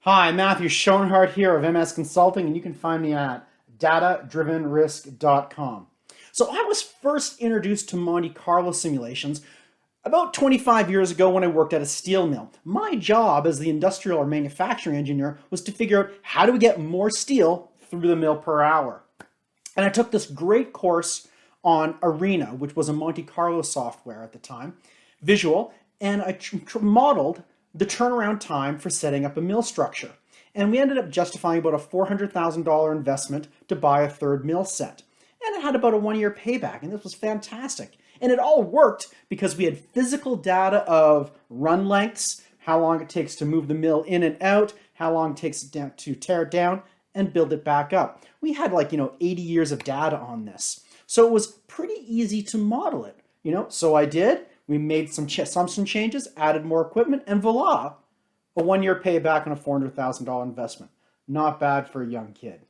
Hi, Matthew Schoenhardt here of MS Consulting, and you can find me at datadrivenrisk.com. So I was first introduced to Monte Carlo simulations about 25 years ago when I worked at a steel mill. My job as the industrial or manufacturing engineer was to figure out how do we get more steel through the mill per hour. And I took this great course on Arena, which was a Monte Carlo software at the time, visual, and I modeled the turnaround time for setting up a mill structure. And we ended up justifying about a $400,000 investment to buy a third mill set. And it had about a 1-year payback, and this was fantastic. And it all worked because we had physical data of run lengths, how long it takes to move the mill in and out, how long it takes to tear it down and build it back up. We had 80 years of data on this. So it was pretty easy to model it, So I did. We made some assumption changes, added more equipment, and voila, a 1-year payback on a $400,000 investment. Not bad for a young kid.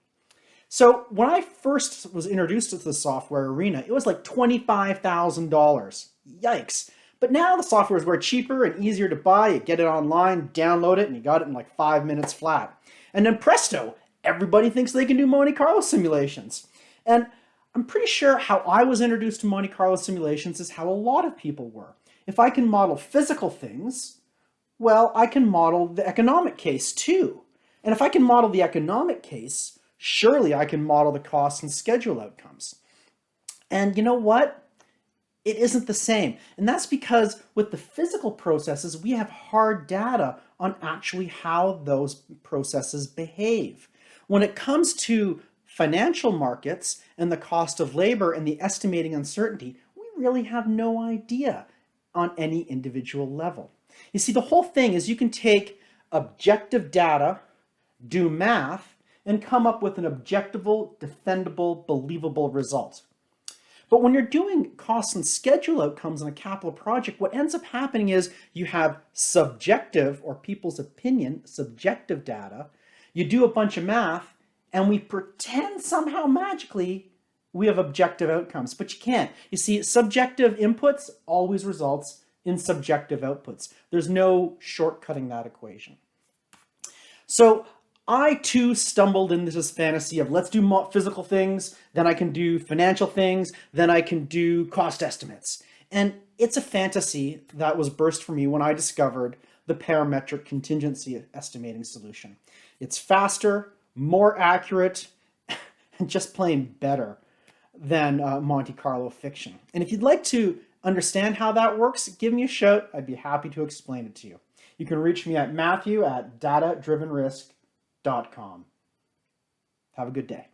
So when I first was introduced to the software Arena, it was like $25,000. Yikes. But now the software is way cheaper and easier to buy. You get it online, download it, and you got it in like 5 minutes flat. And then presto, everybody thinks they can do Monte Carlo simulations. And I'm pretty sure how I was introduced to Monte Carlo simulations is how a lot of people were. If I can model physical things, well, I can model the economic case too. And if I can model the economic case, surely I can model the cost and schedule outcomes. And you know what? It isn't the same. And that's because with the physical processes, we have hard data on actually how those processes behave. When it comes to financial markets and the cost of labor and the estimating uncertainty, we really have no idea on any individual level. You see, the whole thing is you can take objective data, do math, and come up with an objectable, defendable, believable result. But when you're doing cost and schedule outcomes in a capital project, what ends up happening is you have subjective, or people's opinion, subjective data, you do a bunch of math, and we pretend somehow magically we have objective outcomes, but you can't. You see, subjective inputs always results in subjective outputs. There's no shortcutting that equation. So I too stumbled into this fantasy of let's do physical things, then I can do financial things, then I can do cost estimates. And it's a fantasy that was burst for me when I discovered the parametric contingency estimating solution. It's faster, more accurate, and just plain better than Monte Carlo fiction. And if you'd like to understand how that works, give me a shout. I'd be happy to explain it to you. You can reach me at Matthew at datadrivenrisk.com. Have a good day.